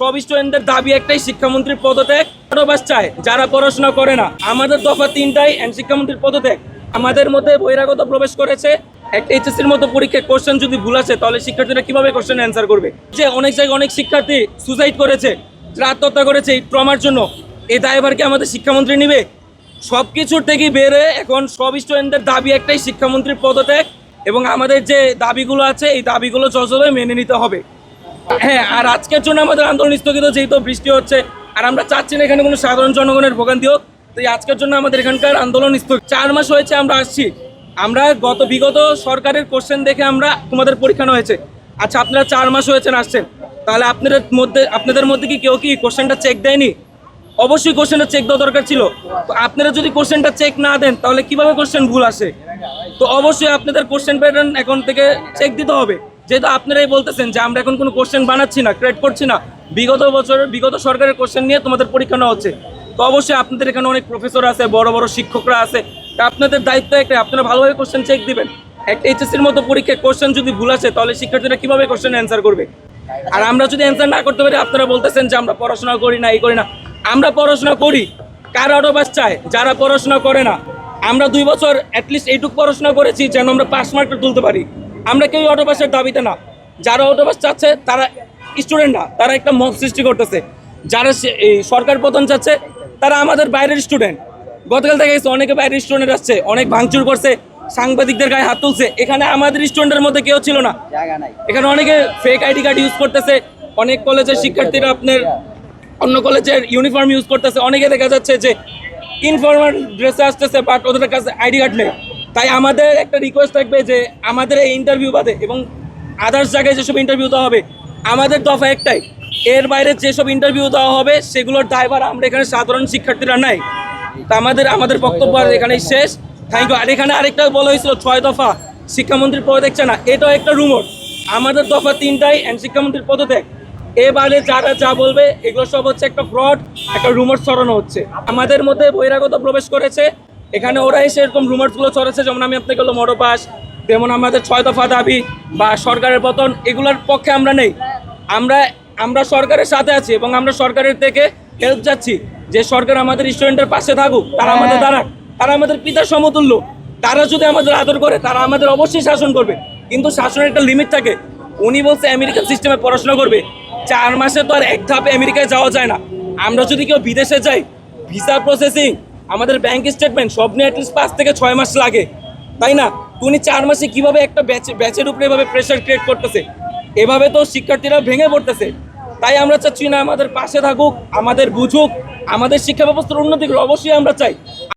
সব স্টুডেন্টদের দাবি একটাই, শিক্ষামন্ত্রীর পদত্যাগ। অটোপাস চায় যারা পড়াশোনা করে না। আমাদের দফা তিনটাই, শিক্ষামন্ত্রীর পদত্যাগ। আমাদের মধ্যে বহিরাগত প্রবেশ করেছে। একটা এইচএসসির মতো পরীক্ষায় কোশ্চেন যদি ভুল আসে তাহলে শিক্ষার্থীরা কিভাবে কোশ্চেন অ্যান্সার করবে? যে অনেক জায়গায় অনেক শিক্ষার্থী সুসাইড করেছে, আত্মহত্যা করেছে এই ট্রমার জন্য। এই দায়ভার কি আমাদের শিক্ষামন্ত্রী নিবে? সব কিছুর থেকে বেরে এখন সব স্টুডেন্টদের দাবি একটাই, শিক্ষামন্ত্রীর পদত্যাগ। এবং আমাদের যে দাবিগুলো আছে এই দাবিগুলো সহজভাবে মেনে নিতে হবে। হ্যাঁ, আর আজকের জন্য আমাদের আন্দোলন স্থগিত, যেহেতু বৃষ্টি হচ্ছে আর আমরা চাচ্ছি না এখানে কোনো সাধারণ জনগণের ভোগান্তি হোক। তো আজকের জন্য আমাদের এখানকার আন্দোলন স্থগিত। 4 মাস হয়েছে আমরা আসছি। আমরা বিগত সরকারের কোশ্চেন দেখে আমরা তোমাদের পরীক্ষা হয়েছে। আচ্ছা, আপনারা 4 মাস হয়েছেন আসছেন, তাহলে আপনাদের মধ্যে কি কেউ কি কোশ্চেনটা চেক দেয়নি? অবশ্যই কোশ্চেনটা চেক দেওয়া দরকার ছিল। তো আপনারা যদি কোশ্চেনটা চেক না দেন তাহলে কিভাবে কোশ্চেন ভুল আসে? তো অবশ্যই আপনাদের কোশ্চেন প্যাটার্ন এখন থেকে চেক দিতে হবে। যেহেতু আপনারাই বলতেছেন যে আমরা এখন কোনো কোশ্চেন বানাচ্ছি না, ক্রিয়েট করছি না, বিগত সরকারের কোশ্চেন নিয়ে তোমাদের পরীক্ষা নেওয়া হচ্ছে। তো অবশ্যই আপনাদের এখানে অনেক প্রফেসর আছে, বড় বড় শিক্ষকরা আছে। তা আপনাদের দায়িত্ব একটা, আপনারা ভালোভাবে কোশ্চেন চেক দিবেন। একটা এইচএসসির মতো পরীক্ষায় কোশ্চেন যদি ভুল আসে তাহলে শিক্ষার্থীরা কিভাবে কোশ্চেন অ্যান্সার করবে? আর আমরা যদি অ্যান্সার না করতে পারি, আপনারা বলতেছেন যে আমরা পড়াশোনা করি না, এই করি না। আমরা পড়াশোনা করি। কার অটোপাস চায় যারা পড়াশোনা করে না? আমরা 2 বছর অ্যাটলিস্ট এইটুকু পড়াশোনা করেছি যেন আমরা পাস মার্কটা তুলতে পারি। আমরা কেউ অটোপাসের দাবিতে না। যারা অটোপাস চাচ্ছে তারা স্টুডেন্ট না, তারা একটা মব সৃষ্টি করতেছে। যারা এই সরকার পতন চাচ্ছে তারা আমাদের বাইরের স্টুডেন্ট। গতকাল দেখা গেছে অনেকে বাইরের স্টুডেন্ট আসছে, অনেক ভাঙচুর করছে, সাংবাদিকদের গায়ে হাত তুলছে। এখানে আমাদের স্টুডেন্টের মধ্যে কেউ ছিল না। এখানে অনেকে ফেক আইডি কার্ড ইউজ করতেছে। অনেক কলেজের শিক্ষার্থীরা আপনার অন্য কলেজের ইউনিফর্ম ইউজ করতেছে। অনেকে দেখা যাচ্ছে যে ইনফর্মাল ড্রেসে আসতেছে, বাট ওদের কাছে আইডি কার্ড নেই। তাই আমাদের একটা রিকোয়েস্ট থাকবে যে আমাদের এই ইন্টারভিউ বাদে এবং আদার্স জায়গায় যেসব ইন্টারভিউ দেওয়া হবে, আমাদের দফা একটাই, এর বাইরে যেসব ইন্টারভিউ দেওয়া হবে সেগুলোর দায়ভার আমরা এখানে সাধারণ শিক্ষার্থীরা নাই। তা আমাদের বক্তব্য এখানেই শেষ। Thank you. আর এখানে আরেকটা বলা হয়েছিল 6 দফা শিক্ষামন্ত্রীর পদত্যাগ চায় না, এটাও একটা রুমর। আমাদের দফা তিনটাই, শিক্ষামন্ত্রীর পদত্যাগ। এবারে যারা যা বলবে এগুলো সব হচ্ছে একটা ফ্রড, একটা রুমার ছড়ানো হচ্ছে। আমাদের মধ্যে বহিরাগত প্রবেশ করেছে, এখানে ওরা এসে এরকম রুমার্সগুলো ছড়াচ্ছে। যেমন আমি আপনাকে বললাম অটোপাস, যেমন আমাদের 6 দফা দাবি বা সরকারের পতন, এগুলোর পক্ষে আমরা নেই। আমরা সরকারের সাথে আছি এবং আমরা সরকারের থেকে হেল্প চাচ্ছি যে সরকার আমাদের স্টুডেন্টের পাশে থাকুক, তারা আমাদের দাঁড়াক, তারা আমাদের পিতার সমতুল্য। তারা যদি আমাদের আদর করে তারা আমাদের অবশ্যই শাসন করবে, কিন্তু শাসনের একটা লিমিট থাকে। উনি বলছে আমেরিকান সিস্টেমে পড়াশোনা করবে। 4 মাসে তো আর এক ধাপে আমেরিকায় যাওয়া যায় না। আমরা যদি কেউ বিদেশে যাই, ভিসা প্রসেসিং, আমাদের ব্যাংক স্টেটমেন্ট সব নিয়ে অ্যাটলিস্ট 5 থেকে 6 মাস লাগে, তাই না? উনি 4 মাসে কিভাবে একটা ব্যাচের উপরে এভাবে প্রেশার ক্রিয়েট করতেছে? এভাবে তো শিক্ষার্থীরা ভেঙে পড়তেছে। তাই আমরা চাচ্ছি না আমাদের পাশে থাকুক, আমাদের বুঝুক, আমাদের শিক্ষা ব্যবস্থার উন্নতি অবশ্যই আমরা চাই।